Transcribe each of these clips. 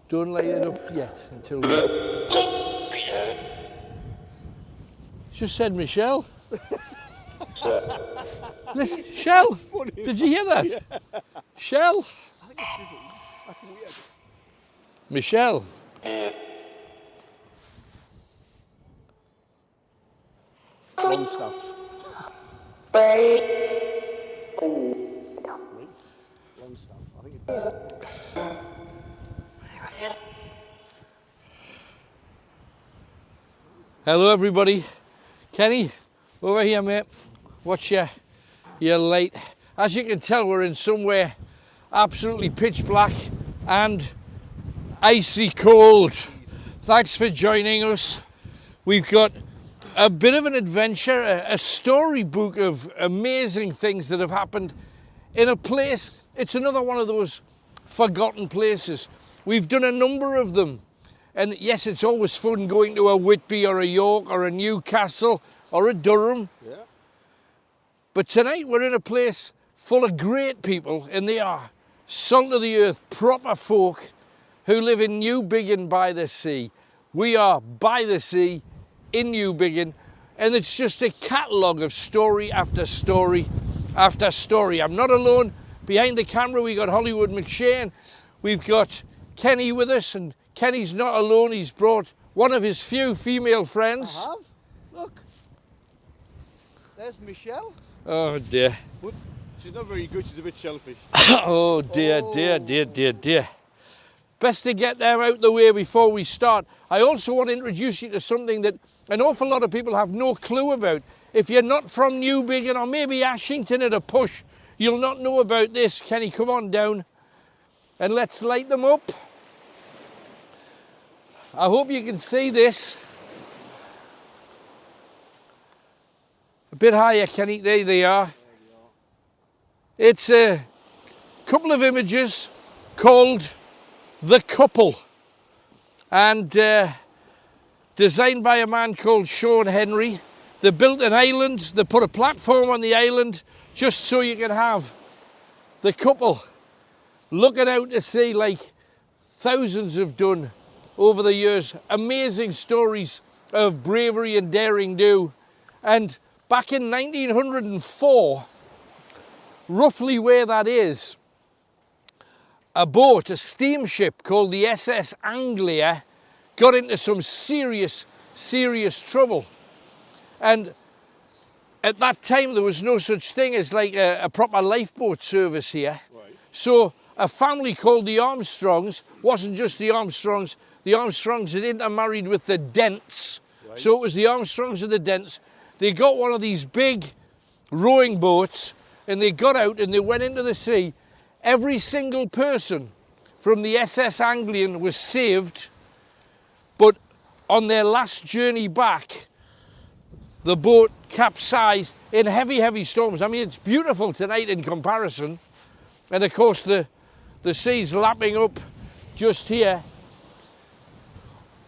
Don't light it up yet until just said Michelle. Listen, Shell, did you hear that? Yeah. Shell. I think it's just weird. Michelle. Long stuff. Long stuff. I think it's... Hello everybody. Kenny, over here mate. Watch you. You're late. As you can tell, we're in somewhere absolutely pitch black and icy cold. Thanks for joining us. We've got a bit of an adventure, a storybook of amazing things that have happened in a place. It's another one of those forgotten places. We've done a number of them. And yes, it's always fun going to a Whitby or a York or a Newcastle or a Durham. Yeah. But tonight we're in a place full of great people, and they are salt of the earth, proper folk who live in Newbiggin by the sea. We are by the sea in Newbiggin, and it's just a catalogue of story after story after story. I'm not alone. Behind the camera we got Hollywood McShane. We've got Kenny with us, and Kenny's not alone. He's brought one of his few female friends. I have. Look. There's Michelle. Oh dear. But she's not very good. She's a bit shellfish. Oh dear, dear, dear, dear, dear. Best to get them out the way before we start. I also want to introduce you to something that an awful lot of people have no clue about. If you're not from Newbiggin or maybe Ashington at a push, you'll not know about this. Kenny, come on down and let's light them up. I hope you can see this. A bit higher, Kenny. There they are. It's a couple of images called The Couple, and designed by a man called Sean Henry. They built an island. They put a platform on the island just so you can have the couple looking out to sea like thousands have done over the years. Amazing stories of bravery and daring do. And back in 1904, roughly where that is, a boat, a steamship called the SS Anglia, got into some serious trouble. And at that time there was no such thing as like a proper lifeboat service here. Right. So a family called the Armstrongs, wasn't just the Armstrongs had intermarried with the Dents. Right. So it was the Armstrongs and the Dents. They got one of these big rowing boats and they got out and they went into the sea. Every single person from the SS Anglian was saved, but on their last journey back, the boat capsized in heavy storms. I mean, it's beautiful tonight in comparison. And of course the sea's lapping up just here.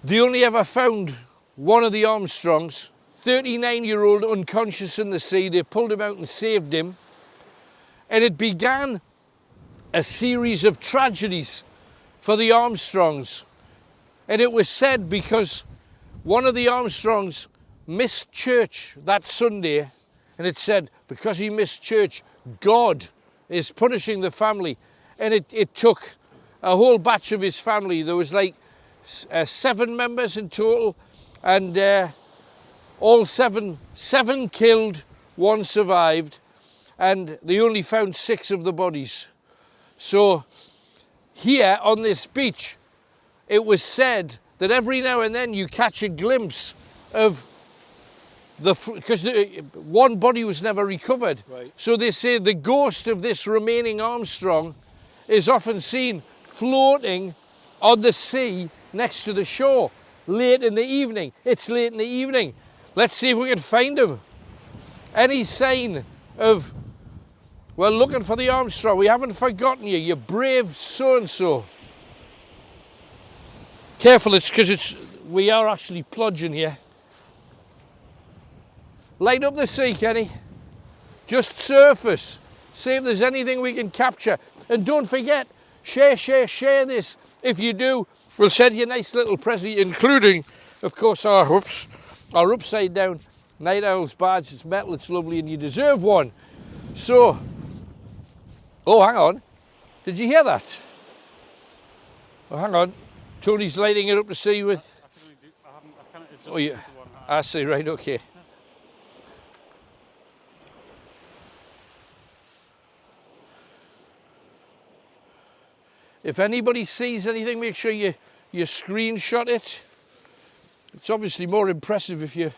They only ever found one of the Armstrongs, 39-year-old unconscious in the sea. They pulled him out and saved him. And it began a series of tragedies for the Armstrongs. And it was said because one of the Armstrongs missed church that Sunday, and it said because he missed church, God is punishing the family. And it took a whole batch of his family. There was like 7 members in total, and all seven killed, 1 survived, and they only found 6 of the bodies. So here on this beach, it was said that every now and then you catch a glimpse of because one body was never recovered. Right. So they say the ghost of this remaining Armstrong is often seen floating on the sea next to the shore. late in the evening. It's late in the evening. Let's see if we can find them. Any sign of, we're looking for the Armstrong. We haven't forgotten you. You brave so-and-so. Careful, it's because we are actually plodging here. Light up the sea, Kenny. Just surface. See if there's anything we can capture. And don't forget, share this. If you do, we'll send you a nice little present, including, of course, our upside down Night Owl's badge. It's metal, it's lovely, and you deserve one. So, oh, hang on. Did you hear that? Oh, hang on. Tony's lighting it up to see with. Oh, yeah. I see, right, okay. If anybody sees anything, make sure you screenshot it. It's obviously more impressive if you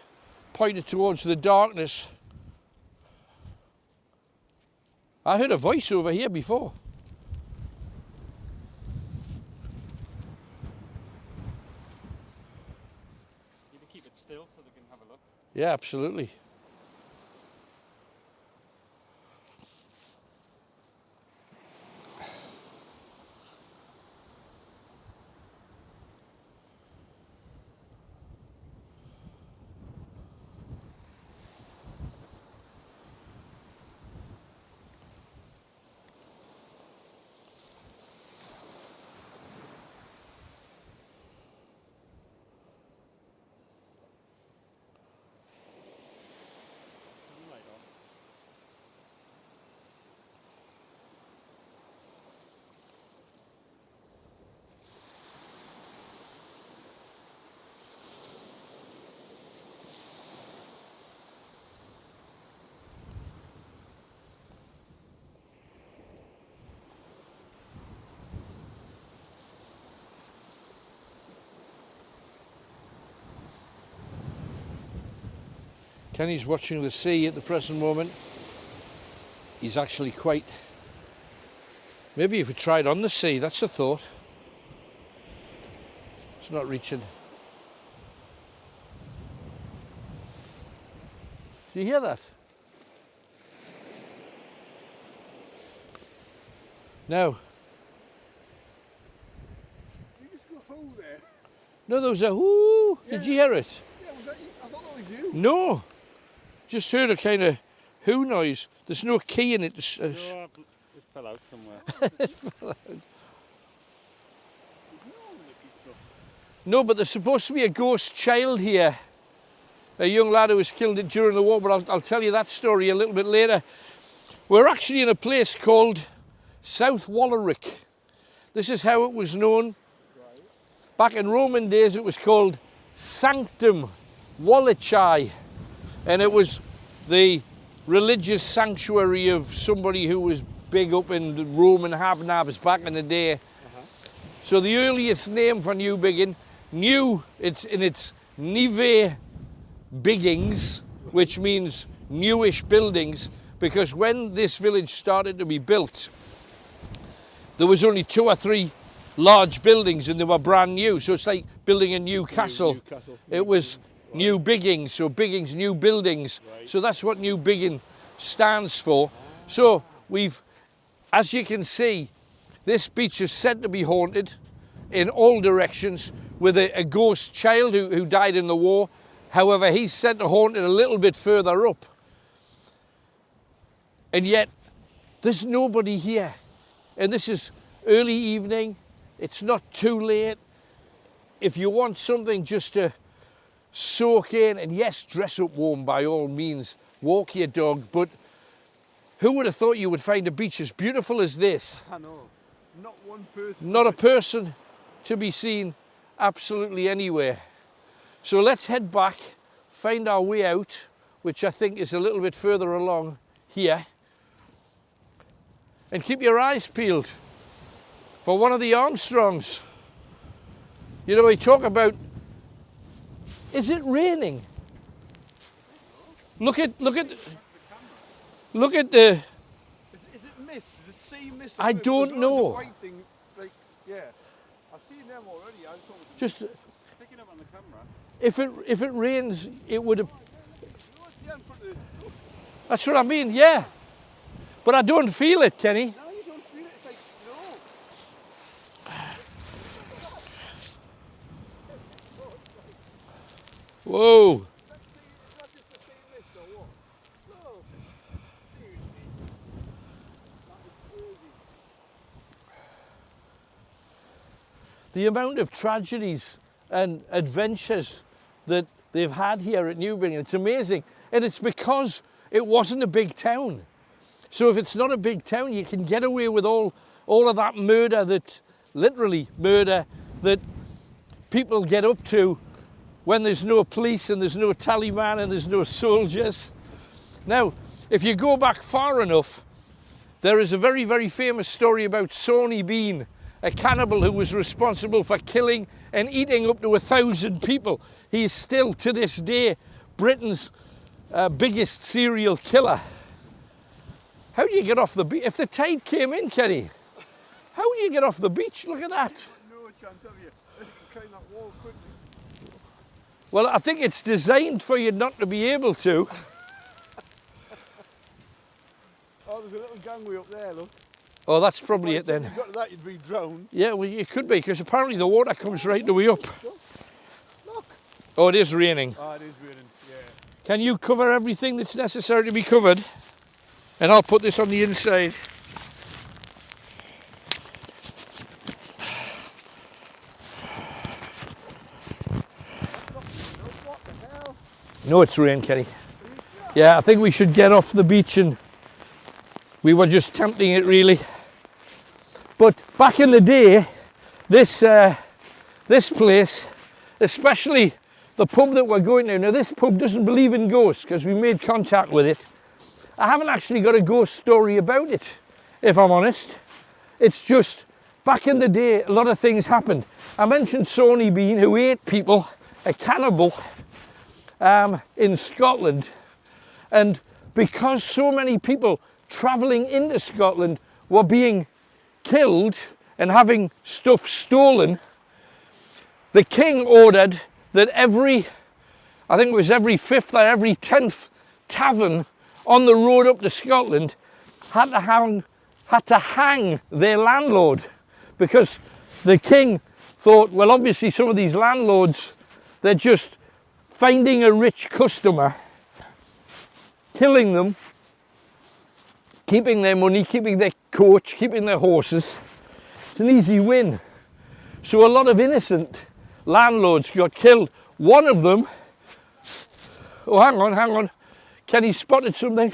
point it towards the darkness. I heard a voice over here before. You can keep it still so they can have a look. Yeah, absolutely. Kenny's watching the sea at the present moment. He's actually quite... Maybe if we tried on the sea, that's a thought. It's not reaching. Do you hear that? No. You just go home there. No, there was a whoo. Yeah. Did you hear it? Yeah, was that you? I thought that was you. No. Just heard a kind of whoo noise. There's no key in it. No, it fell out somewhere. It fell out. No, but there's supposed to be a ghost child here. A young lad who was killed during the war, but I'll tell you that story a little bit later. We're actually in a place called South Wallerick. This is how it was known. Back in Roman days, it was called Sanctum Wallachii. And it was the religious sanctuary of somebody who was big up in the Roman Habnabs back in the day. So the earliest name for Newbiggin, it's in its Neve Biggings, which means newish buildings, because when this village started to be built, there was only 2 or 3 large buildings and they were brand new. So it's like building a new castle. It was Newbiggin, so Biggins, new buildings. Right. So that's what Newbiggin stands for. So we've, as you can see, this beach is said to be haunted in all directions with a ghost child who died in the war. However, he's said to haunt it a little bit further up. And yet, there's nobody here. And this is early evening. It's not too late. If you want something just to soak in, and yes, dress up warm by all means, walk your dog, but who would have thought you would find a beach as beautiful as this? I know. Not one person. Not a person to be seen absolutely anywhere. So let's head back, find our way out, which I think is a little bit further along here, and keep your eyes peeled for one of the Armstrongs. You know, we talk about, is it raining? Look at the. Is it mist? Is it sea mist? I don't know. White thing, like, yeah. I've seen them already. I thought Just Picking up on on the camera. If it rains, it would have. What's the end front of the... That's what I mean, yeah. But I don't feel it, Kenny. No, you don't feel it. It's like snow. Whoa. Is that just the same list or what? No. Seriously. That is crazy. The amount of tragedies and adventures that they've had here at Newbiggin, it's amazing. And it's because it wasn't a big town. So if it's not a big town, you can get away with all of that murder, that literally murder, that people get up to when there's no police and there's no tallyman and there's no soldiers. Now, if you go back far enough, there is a very, very famous story about Sawney Bean, a cannibal who was responsible for killing and eating up to 1,000 people. He is still, to this day, Britain's biggest serial killer. How do you get off the beach? If the tide came in, Kenny, how do you get off the beach? Look at that. No chance of you. Let's climb that wall quickly. Well, I think it's designed for you not to be able to. Oh, there's a little gangway up there, look. Oh, that's probably it then. If you got to that, you'd be drowned. Yeah, well, it could be, because apparently the water comes right the way up. Look. Oh, it is raining. Oh, it is raining, yeah. Can you cover everything that's necessary to be covered? And I'll put this on the inside. What the hell? No, it's rain, Kenny. Yeah, I think we should get off the beach, and we were just tempting it, really. But back in the day, this place, especially the pub that we're going to, now this pub doesn't believe in ghosts because we made contact with it. I haven't actually got a ghost story about it, if I'm honest. It's just, back in the day, a lot of things happened. I mentioned Sawney Bean, who ate people, a cannibal, in Scotland. And because so many people travelling into Scotland were being killed and having stuff stolen, the king ordered that every 5th or every 10th tavern on the road up to Scotland had to hang their landlord, because the king thought, well, obviously some of these landlords, they're just finding a rich customer, killing them, keeping their money, keeping their coach, keeping their horses. It's an easy win. So a lot of innocent landlords got killed. One of them, oh, hang on. Kenny spotted something.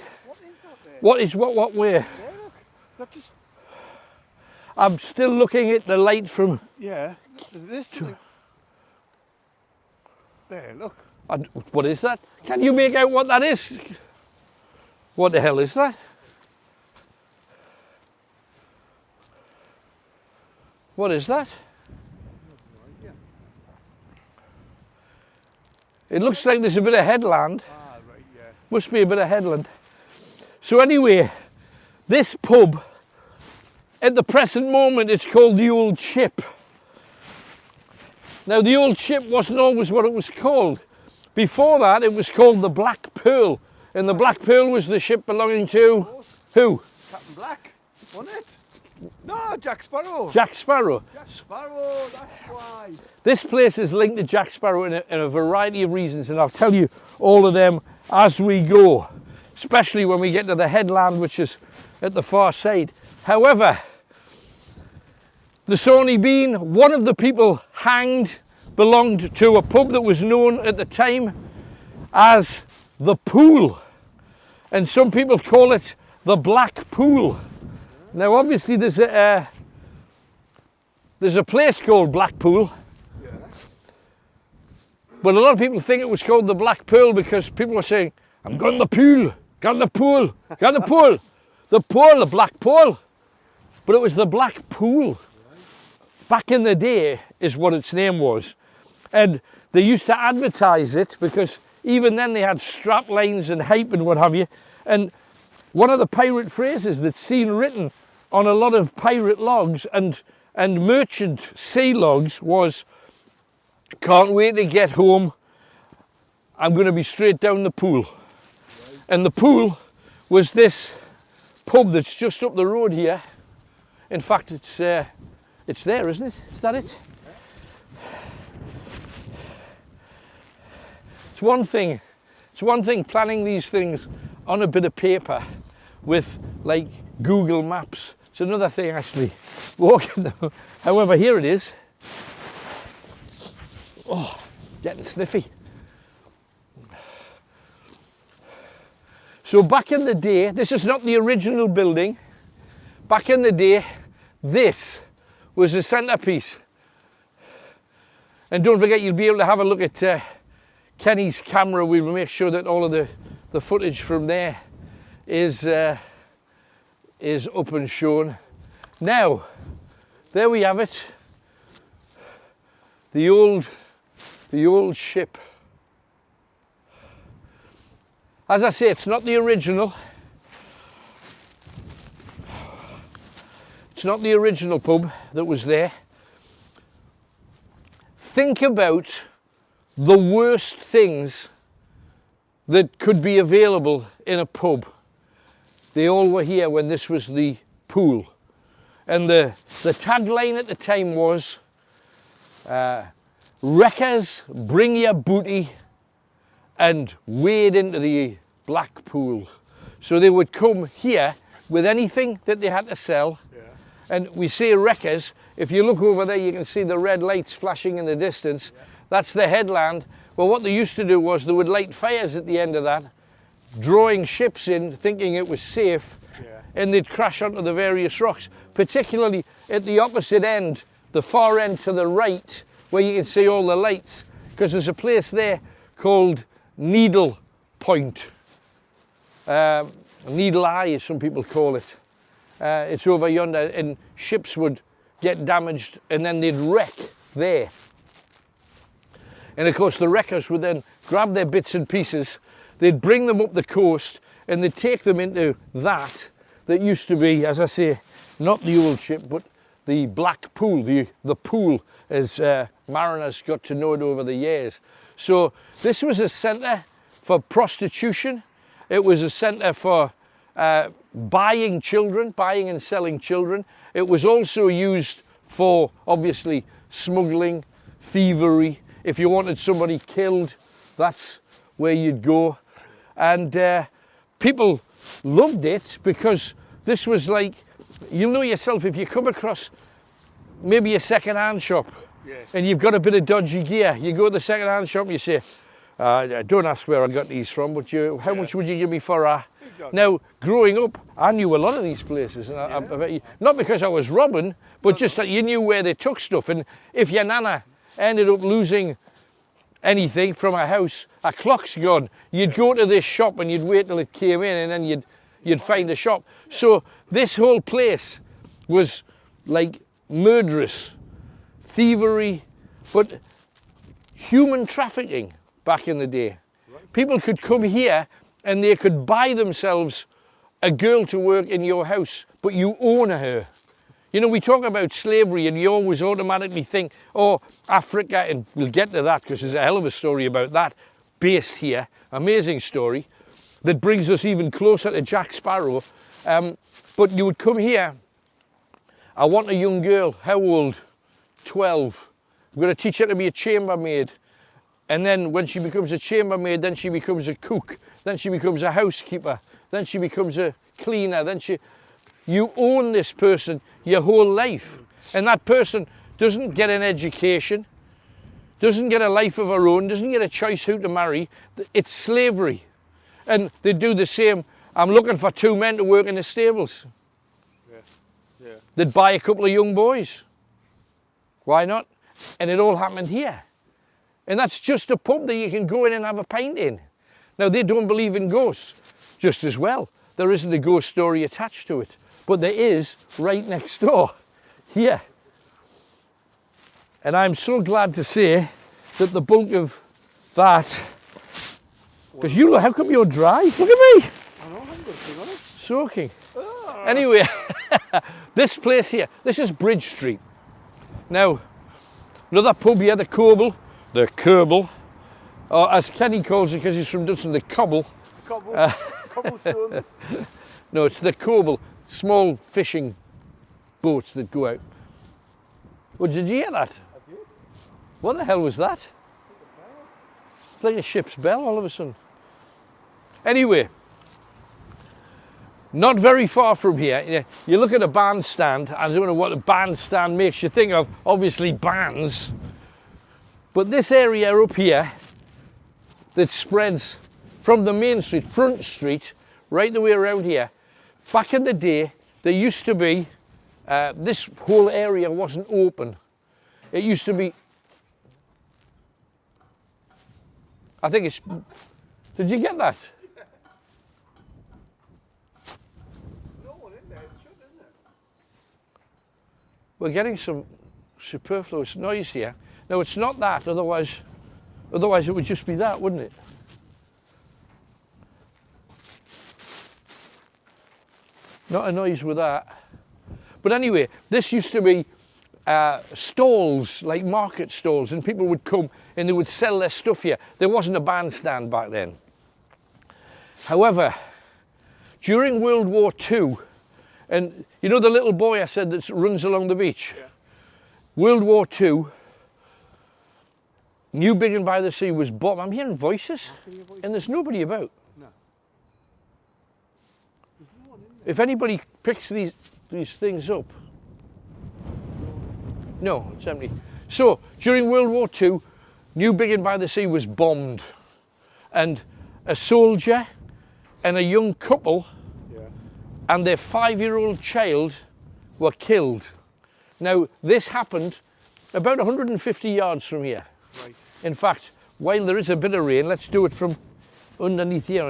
What is that there? What where? There, look. That just... I'm still looking at the light from... Yeah. This thing. There, look. What is that? Can you make out what that is? What the hell is that? What is that? It looks like there's a bit of headland. Ah, right, yeah. Must be a bit of headland. So anyway, this pub, at the present moment, it's called the Old Ship. Now, the Old Ship wasn't always what it was called. Before that, it was called the Black Pearl. And the Black Pearl was the ship belonging to who? Captain Black, wasn't it? No, Jack Sparrow. Jack Sparrow. Jack Sparrow, that's why. This place is linked to Jack Sparrow in a variety of reasons, and I'll tell you all of them as we go, especially when we get to the headland, which is at the far side. However, the Sawney Bean, one of the people hanged, belonged to a pub that was known at the time as the Pool, and some people call it the Black Pool. Now, obviously, there's a place called Blackpool, Yeah. but a lot of people think it was called the Black Pearl because people were saying, "I'm going to the pool, got the pool, got the pool, the Black Pool," but it was the Black Pool. Back in the day, is what its name was, and they used to advertise it because even then they had strap lines and hype and what have you. And one of the pirate phrases that's seen written on a lot of pirate logs and merchant sea logs was, Can't wait to get home. I'm going to be straight down the pool. And the pool was this pub that's just up the road here. In fact, it's there, isn't it? Is that it? It's one thing planning these things on a bit of paper with like Google Maps. It's another thing actually walking them. However, here it is. Oh, getting sniffy. So back in the day, this is not the original building. Back in the day, this was the centrepiece. And don't forget, you'll be able to have a look at Kenny's camera. We will make sure that all of the footage from there is up and shown. Now, there we have it. The old ship. As I say, it's not the original. It's not the original pub that was there. Think about the worst things that could be available in a pub. They all were here when this was the pool. And the tagline at the time was, wreckers, bring your booty and wade into the black pool. So they would come here with anything that they had to sell. Yeah. And we say wreckers. If you look over there, you can see the red lights flashing in the distance. Yeah. That's the headland. Well, what they used to do was they would light fires at the end of that, drawing ships in, thinking it was safe, yeah. And they'd crash onto the various rocks, particularly at the opposite end, the far end to the right, where you can see all the lights, because there's a place there called Needle Point. Needle Eye, as some people call it. It's over yonder, and ships would get damaged and then they'd wreck there. And of course the wreckers would then grab their bits and pieces, they'd bring them up the coast and they'd take them into that used to be, as I say, not the old ship, but the black pool, the pool as mariners got to know it over the years. So this was a centre for prostitution. It was a centre for buying and selling children. It was also used for, obviously, smuggling, thievery. If you wanted somebody killed, that's where you'd go. And people loved it because this was like, you'll know yourself, if you come across maybe a second-hand shop, yes, and you've got a bit of dodgy gear, you go to the second-hand shop and you say, don't ask where I got these from, but how much would you give me for a... Now, growing up, I knew a lot of these places, and I bet you, not because I was robbing, but just that you knew where they took stuff. And if your nana ended up losing anything from a house, a clock's gone, you'd go to this shop and you'd wait till it came in, and then you'd find a shop. So this whole place was like murderous, thievery, but human trafficking back in the day. Right. People could come here and they could buy themselves a girl to work in your house, but you own her. You know, we talk about slavery and you always automatically think, oh, Africa, and we'll get to that because there's a hell of a story about that based here, amazing story, that brings us even closer to Jack Sparrow. But you would come here, I want a young girl, how old? 12. I'm going to teach her to be a chambermaid. And then when she becomes a chambermaid, then she becomes a cook, then she becomes a housekeeper, then she becomes a cleaner, you own this person your whole life. And that person doesn't get an education, doesn't get a life of her own, doesn't get a choice who to marry. It's slavery. And they do the same. I'm looking for 2 men to work in the stables. Yeah. They'd buy a couple of young boys. Why not? And it all happened here. And that's just a pub that you can go in and have a pint in. Now, they don't believe in ghosts just as well. There isn't a ghost story attached to it. But there is right next door, here. And I'm so glad to say that the bulk of that, because you look, how come you're dry? Look at me. I know, I'm going to on it. Soaking. Oh. Anyway, this place here, this is Bridge Street. Now, another pub here, the Coble. the Kerbal, or as Kenny calls it because he's from Dutton, the Cobble. Cobblestones. No, it's the Kerbal, small fishing boats that go out. Oh, did you hear that? I did. What the hell was that? It's like a ship's bell all of a sudden. Anyway, not very far from here, you look at a bandstand. I don't know what a bandstand makes you think of, obviously bands. But this area up here that spreads from the main street, Front Street, right the way around here, back in the day, there used to be, this whole area wasn't open. It used to be, I think it's, did you get that? No one in there, it's shut, isn't it? We're getting some superfluous noise here. No, it's not that, otherwise it would just be that, wouldn't it? Not a noise with that. But anyway, this used to be stalls, like market stalls, and people would come and they would sell their stuff here. There wasn't a bandstand back then. However, during World War II, and you know the little boy I said that runs along the beach? Yeah. World War II, Newbiggin by the sea was bombed. I'm hearing voices, and there's nobody about. No. There's no one in there. If anybody picks these things up, no, it's empty. So during World War II, Newbiggin by the sea was bombed, and a soldier and a young couple and their 5-year-old child were killed. Now this happened about 150 yards from here. Right. In fact, while there is a bit of rain, let's do it from underneath here.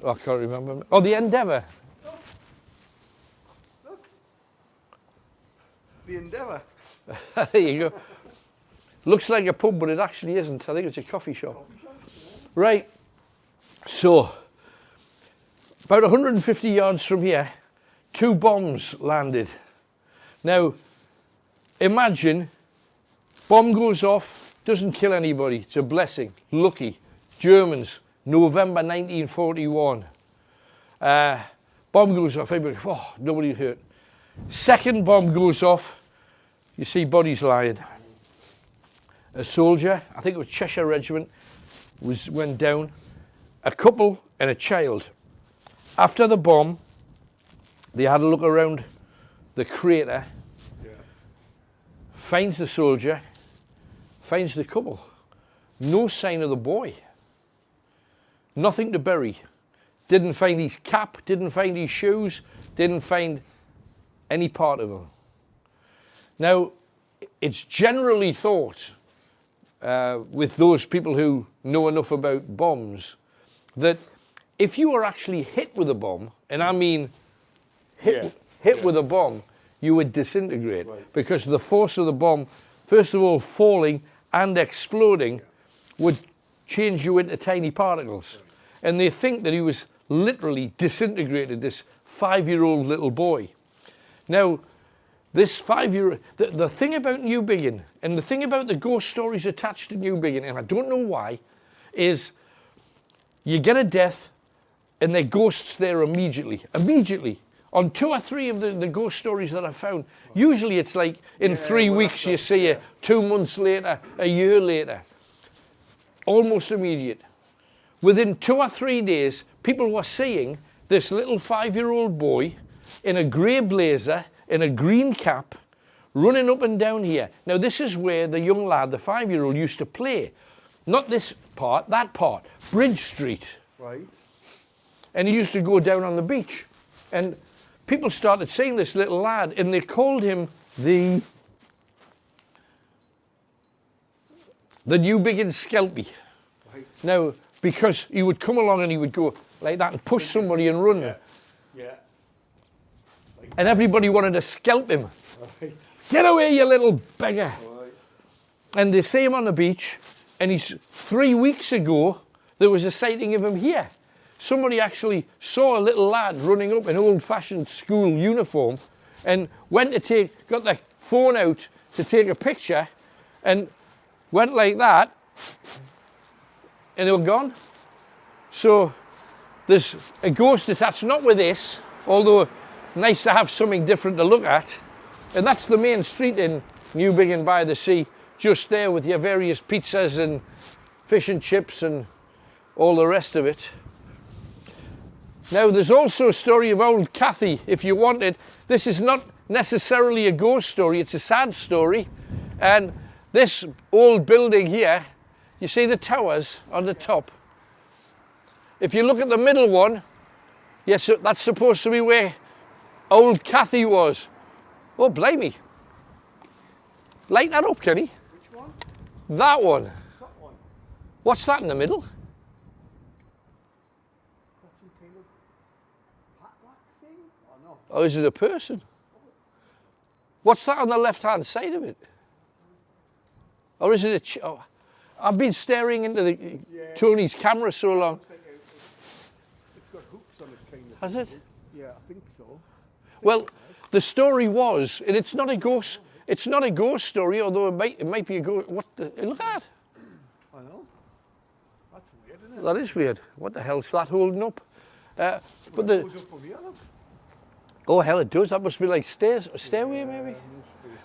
I can't remember. Oh, the Endeavour. Look. The Endeavour. There you go. Looks like a pub, but it actually isn't. I think it's a coffee shop. Right. So, about 150 yards from here, 2 bombs landed. Now, imagine, bomb goes off, doesn't kill anybody. It's a blessing. Lucky. Germans, November 1941. Bomb goes off, everybody, oh, nobody hurt. Second bomb goes off, you see bodies lying. A soldier, I think it was Cheshire Regiment, went down. A couple and a child. After the bomb, they had a look around the crater, finds the soldier, finds the couple. No sign of the boy. Nothing to bury. Didn't find his cap, didn't find his shoes, didn't find any part of him. Now, it's generally thought, with those people who know enough about bombs, that if you were actually hit with a bomb, and I mean hit with a bomb, you would disintegrate. Right. Because the force of the bomb, first of all, falling and exploding, would change you into tiny particles. Right. And they think that he was literally disintegrated, this 5-year-old little boy. Now, this 5-year-old, the thing about Newbiggin, and the thing about the ghost stories attached to Newbiggin, and I don't know why, is you get a death and there are ghosts there immediately. Immediately. On 2 or 3 of the ghost stories that I found, usually it's like in 3 weeks you see it, 2 months later, a year later. Almost immediate. Within 2 or 3 days, people were seeing this little 5-year-old boy in a grey blazer, in a green cap, running up and down here. Now this is where the young lad, the 5-year-old, used to play. Not this part, that part, Bridge Street. Right. And he used to go down on the beach. And people started seeing this little lad, and they called him the Newbiggin Skelpie. Right. Now, because he would come along and he would go like that and push somebody and run. Yeah. Yeah. Like and everybody wanted to scalp him. right. Get away, you little beggar. Right. And they see him on the beach, and 3 weeks ago, there was a sighting of him here. Somebody actually saw a little lad running up in old-fashioned school uniform and went to got their phone out to take a picture and went like that and they were gone. So there's a ghost attached, not with this, although nice to have something different to look at. And that's the main street in Newbiggin by the sea, just there with your various pizzas and fish and chips and all the rest of it. Now there's also a story of old Kathy, if you want it. This is not necessarily a ghost story, it's a sad story. And this old building here, you see the towers on the top. If you look at the middle one, yes, that's supposed to be where old Kathy was. Oh, blimey. Light that up, Kenny. Which one? That one. That one. What's that in the middle? That's some kind of black thing? Or no? Oh, is it a person? What's that on the left-hand side of it? Or is it a... Oh, I've been staring into Tony's camera so long. It's got hooks on it, kind of. Has it? Yeah, I think so. Well, the story was, and it's not a ghost story, although it might be a ghost. What the, look at that. I know. That's weird, isn't it? That is weird. What the hell's that holding up? But the... It goes up from here, look. Oh, hell, it does. That must be like stairs, a stairway maybe.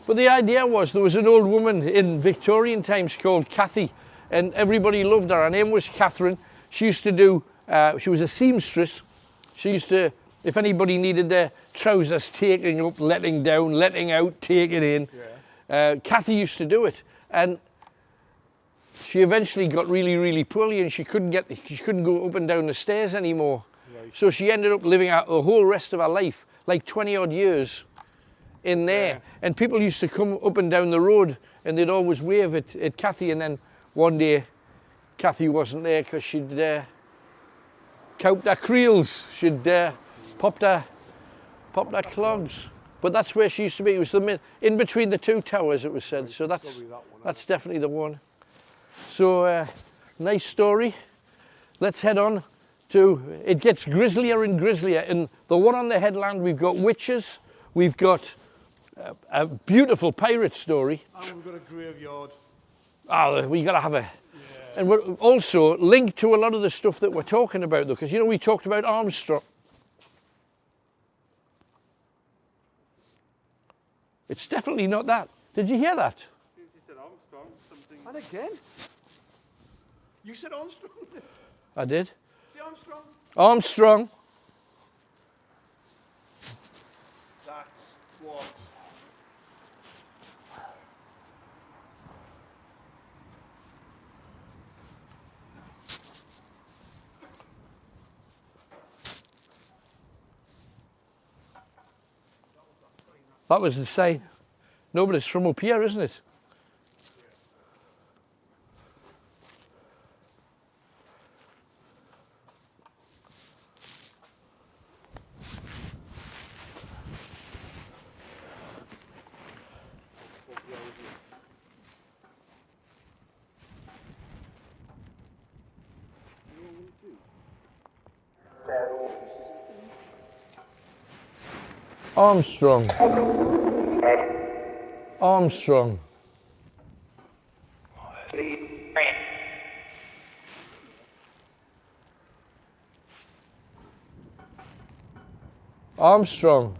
But the idea was there was an old woman in Victorian times called Kathy, and everybody loved her. Her name was Catherine. She used to do, she was a seamstress. She used to, if anybody needed their trousers taking up, letting down, letting out, taking in, Kathy used to do it. And she eventually got really, really poorly and she couldn't go up and down the stairs anymore. Right. So she ended up living out the whole rest of her life, like 20 odd years in there. Yeah. And people used to come up and down the road and they'd always wave at Kathy, and then one day Kathy wasn't there because she'd couped her creels, she'd popped her clogs. But that's where she used to be. It was in between the two towers, it was said. So that's definitely the one. So nice story. Let's head on to, it gets grislier and grislier. And the one on the headland, we've got witches, we've got a beautiful pirate story. And we've got a graveyard. Oh, we got to have a... And we're also linked to a lot of the stuff that we're talking about, though, because, you know, we talked about Armstrong. It's definitely not that. Did you hear that? You said Armstrong, something. And again? You said Armstrong? I did. Say Armstrong? Armstrong. That's what. That was the sign. No, but it's from up here, isn't it? Armstrong. Armstrong. Armstrong.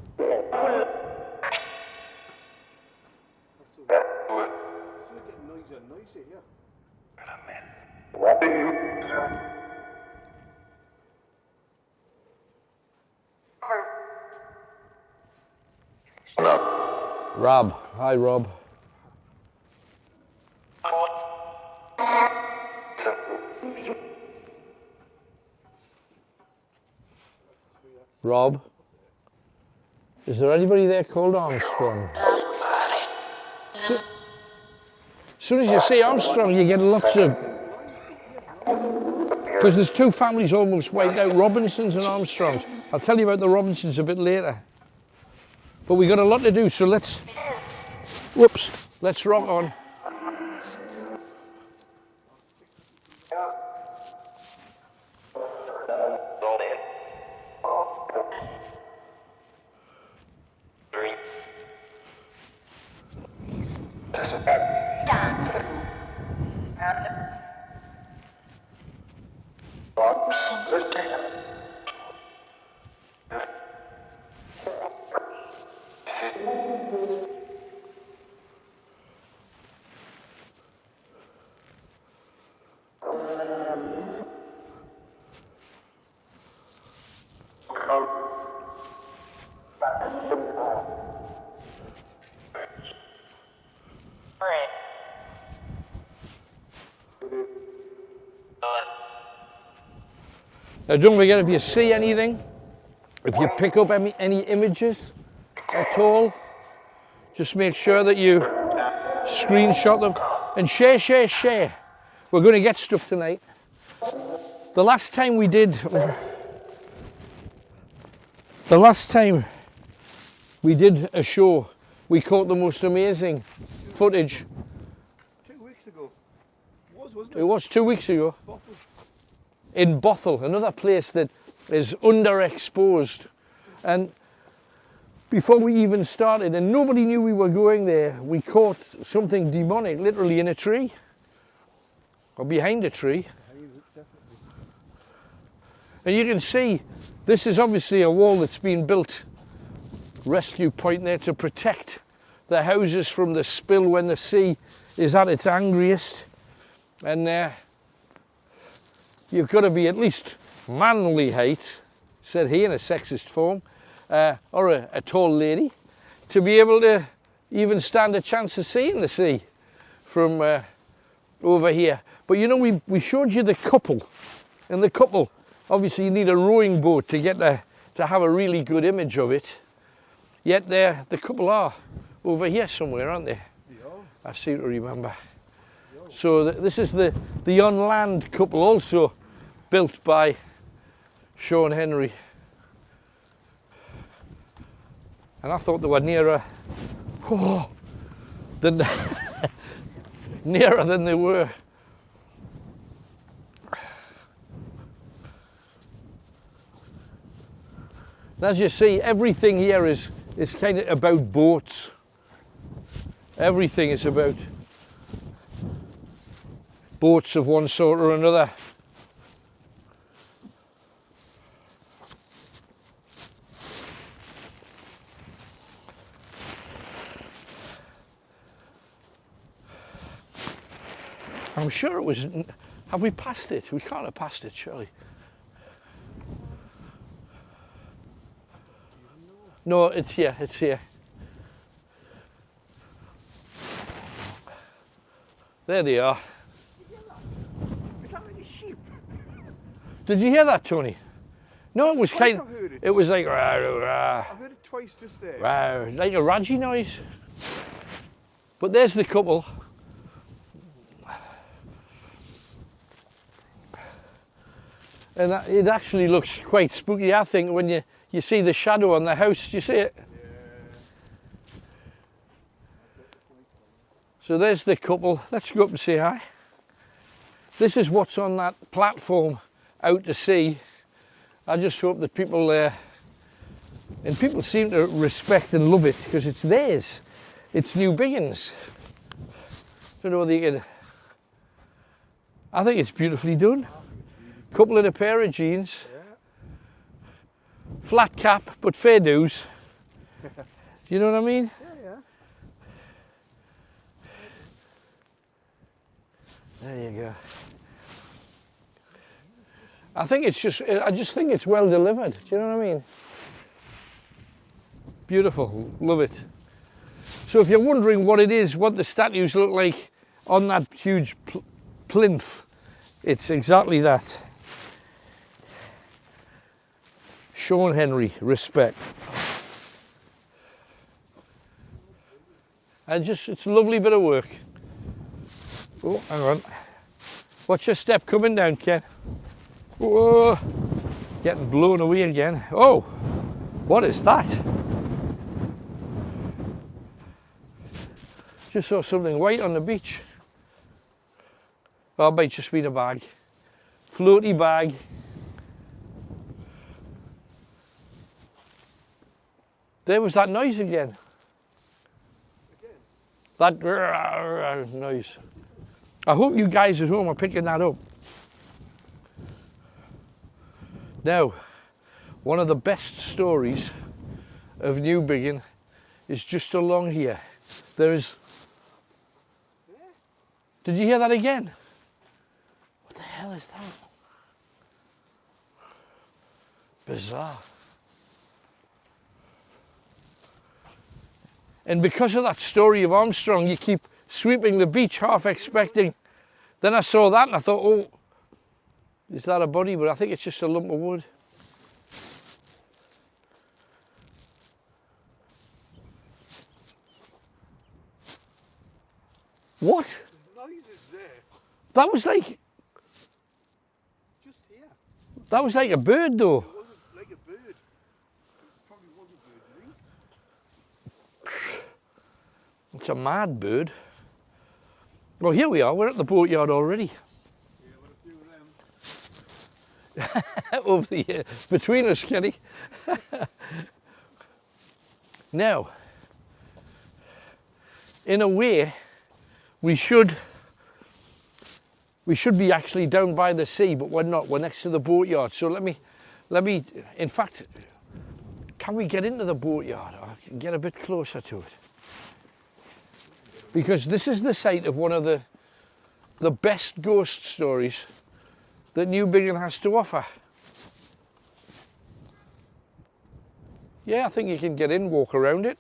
Rob. Hi, Rob. Rob, is there anybody there called Armstrong? So, as soon as you say Armstrong, you get lots of... Because there's two families almost wiped out, Robinsons and Armstrongs. I'll tell you about the Robinsons a bit later. But we got a lot to do, so let's rock on. Now don't forget, if you see anything, if you pick up any images at all, just make sure that you screenshot them and share, share, share. We're going to get stuff tonight. The last time we did a show, we caught the most amazing footage. 2 weeks ago. Wasn't It was 2 weeks ago. In Bothell, another place that is underexposed. And before we even started, and nobody knew we were going there, we caught something demonic, literally in a tree, or behind a tree. And you can see, this is obviously a wall that's been built, rescue point there, to protect the houses from the spill when the sea is at its angriest. And you've got to be at least manly height, said he in a sexist form, or a tall lady, to be able to even stand a chance of seeing the sea from over here. But you know, we showed you the couple, and the couple, obviously you need a rowing boat to get there, to have a really good image of it. Yet the couple are over here somewhere, aren't they? Yeah. I seem to remember. So this is the on-land couple, also built by Sean Henry. And I thought they were nearer than nearer than they were. And as you see, everything here is kind of about boats. Everything is about boats of one sort or another. I'm sure it was, have we passed it? We can't have passed it, surely. No, it's here, it's here. There they are. Is that like a sheep? Did you hear that, Tony? No, it was Twice kind I've heard it. it was like rah, rah, I've heard it twice just there. rah, like a Raji noise. But there's the couple. And it actually looks quite spooky, I think, when you see the shadow on the house. Do you see it? Yeah. So there's the couple. Let's go up and say hi. This is what's on that platform out to sea. I just hope that people and people seem to respect and love it, because it's theirs. It's Newbiggin's. Don't know whether you can. I think it's beautifully done. Couple in a pair of jeans. Yeah. Flat cap, but fair dues. You know what I mean? Yeah. There you go. I just think it's well delivered. Do you know what I mean? Beautiful, love it. So if you're wondering what it is, what the statues look like on that huge plinth, it's exactly that. Sean Henry, respect. And it's a lovely bit of work. Oh, hang on. Watch your step coming down, Ken. Whoa, getting blown away again. Oh, what is that? Just saw something white on the beach. Oh, it might just been a bag. Floaty bag. There was that noise again. That noise. I hope you guys at home are picking that up. Now, one of the best stories of Newbiggin is just along here. There is... Did you hear that again? What the hell is that? Bizarre. And because of that story of Armstrong, you keep sweeping the beach, half expecting. Then I saw that and I thought, oh, is that a body? But I think it's just a lump of wood. What? There's noises there. That was like... Just here. That was like a bird though. It wasn't like a bird. It probably was a bird, you think? It's a mad bird. Well, here we are. We're at the boatyard already. Yeah, with a few of them. Over the between us, Kenny. Now, in a way, we should be actually down by the sea, but we're not. We're next to the boatyard. So let me. In fact, can we get into the boatyard or get a bit closer to it? Because this is the site of one of the best ghost stories that Newbiggin has to offer. Yeah, I think you can get in, walk around it.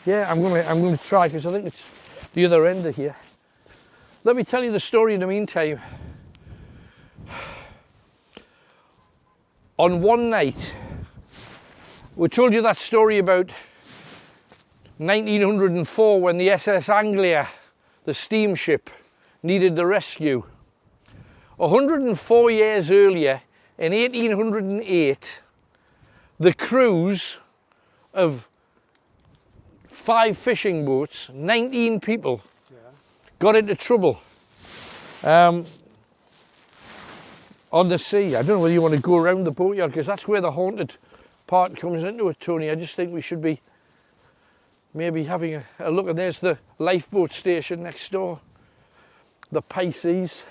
Yeah, I'm gonna try because I think it's the other end of here. Let me tell you the story in the meantime. On one night, we told you that story about 1904 when the SS Anglia, the steamship, needed the rescue. 104 years earlier, in 1808, the crews of 5 fishing boats, 19 people, got into trouble on the sea. I don't know whether you want to go around the boatyard because that's where the haunted part comes into it, Tony. I just think we should be maybe having a look. And there's the lifeboat station next door, the Pisces.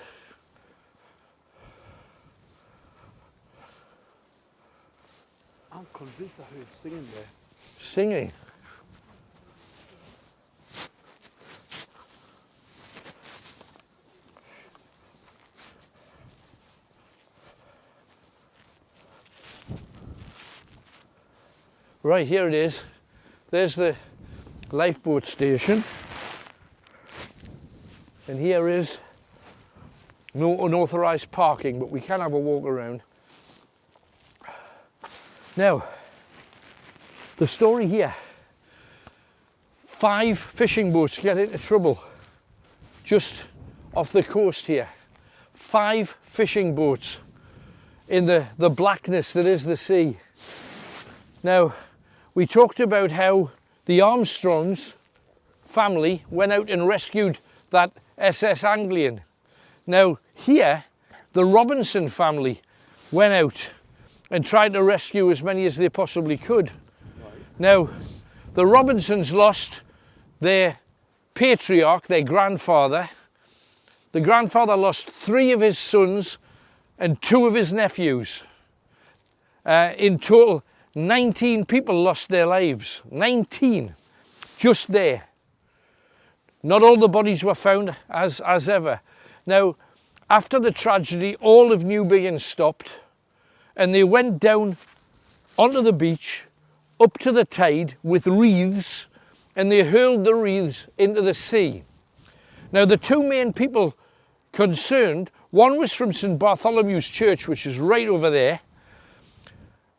I'm convinced I heard singing there. Singing. Right, here it is. There's the lifeboat station. And here is no unauthorised parking, but we can have a walk around. Now, the story here. 5 fishing boats get into trouble just off the coast here. 5 fishing boats in the blackness that is the sea. Now, we talked about how the Armstrongs family went out and rescued that SS Anglian. Now, here, the Robinson family went out and tried to rescue as many as they possibly could. Right. Now, the Robinsons lost their patriarch, their grandfather. The grandfather lost 3 of his sons and 2 of his nephews. In total, 19 people lost their lives. 19, just there. Not all the bodies were found as ever. Now, after the tragedy, all of Newbiggin stopped and they went down onto the beach, up to the tide with wreaths, and they hurled the wreaths into the sea. Now, the 2 main people concerned, one was from St. Bartholomew's Church, which is right over there,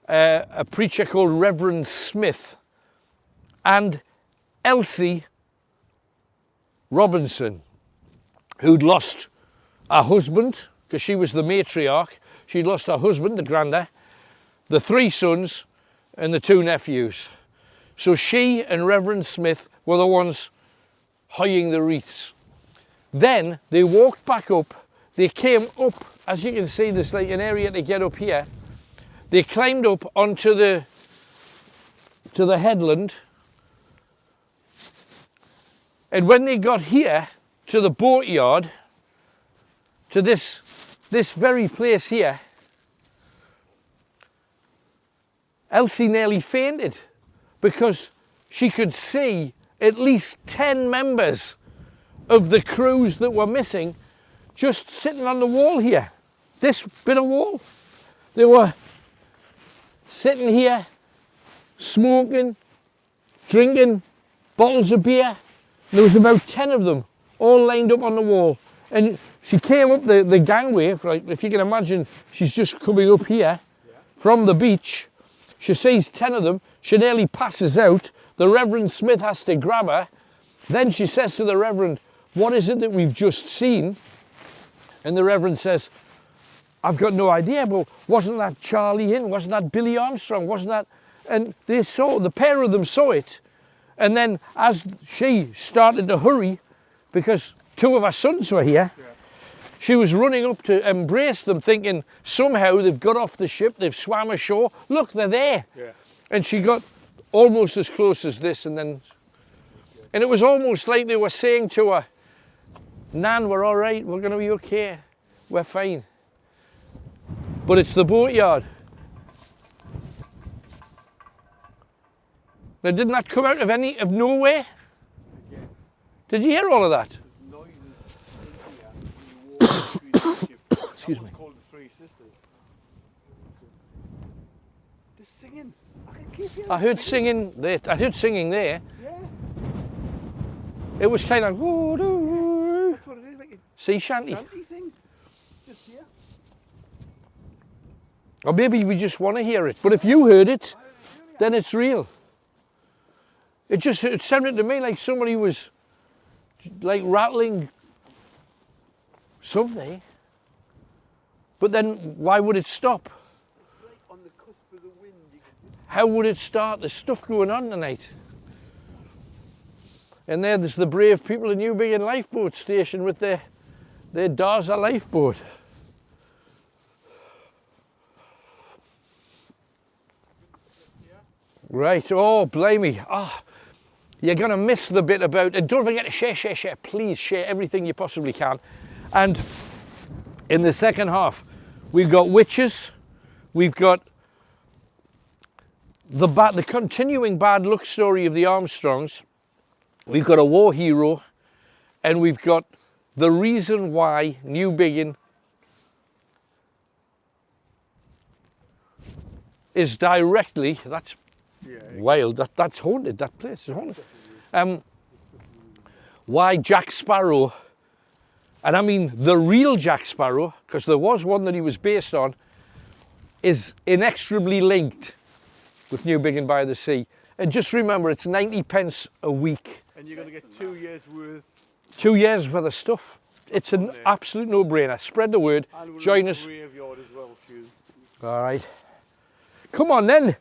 a preacher called Reverend Smith, and Elsie Robinson, who'd lost her husband, because she was the matriarch. She'd lost her husband, the granda, the 3 sons, and the 2 nephews. So she and Reverend Smith were the ones hoying the wreaths. Then they walked back up. They came up, as you can see, there's like an area to get up here. They climbed up onto the headland. And when they got here to the boatyard, to this very place here, Elsie nearly fainted because she could see at least 10 members of the crews that were missing just sitting on the wall here. This bit of wall. They were sitting here, smoking, drinking bottles of beer. There was about 10 of them all lined up on the wall. And she came up the gangway, if you can imagine, she's just coming up here from the beach. She sees 10 of them, she nearly passes out. The Reverend Smith has to grab her. Then she says to the Reverend, what is it that we've just seen? And the Reverend says, I've got no idea, but wasn't that Charlie in? Wasn't that Billy Armstrong? Wasn't that? And they saw, the pair of them saw it. And then as she started to hurry, because 2 of her sons were here, she was running up to embrace them, thinking somehow they've got off the ship, they've swam ashore. Look, they're there. Yeah. And she got almost as close as this, and then, and it was almost like they were saying to her, Nan, we're all right, we're going to be okay, we're fine. But it's the Boatyard. Now, didn't that come out of nowhere? Did you hear all of that? Excuse me. Called the Three Sisters. Just singing. I can keep hearing I heard singing there. I heard singing there. Yeah. It was kind of like That's what it is, like a sea shanty. shanty thing. Just here. Or maybe we just want to hear it. But if you heard it, then it's real. It sounded to me like somebody was like rattling something. But then why would it stop? It's like on the cusp of the wind. How would it start? There's stuff going on tonight. And there's the brave people in Newbiggin lifeboat station with their Darza lifeboat. Right, oh blimey. Oh, you're going to miss the bit about, and don't forget to share. Please share everything you possibly can. And in the second half, we've got witches, we've got the continuing bad luck story of the Armstrongs, we've got a war hero, and we've got the reason why Newbiggin is directly, that's wild, that's haunted, that place is haunted. Why Jack Sparrow, and I mean the real Jack Sparrow, because there was one that he was based on, is inextricably linked with Newbiggin by the Sea. And just remember, it's 90p a week. And you're going to get 2 years worth. 2 years worth of stuff. It's an absolute no-brainer. Spread the word. Join us. Graveyard as well, Hugh. All right. Come on then.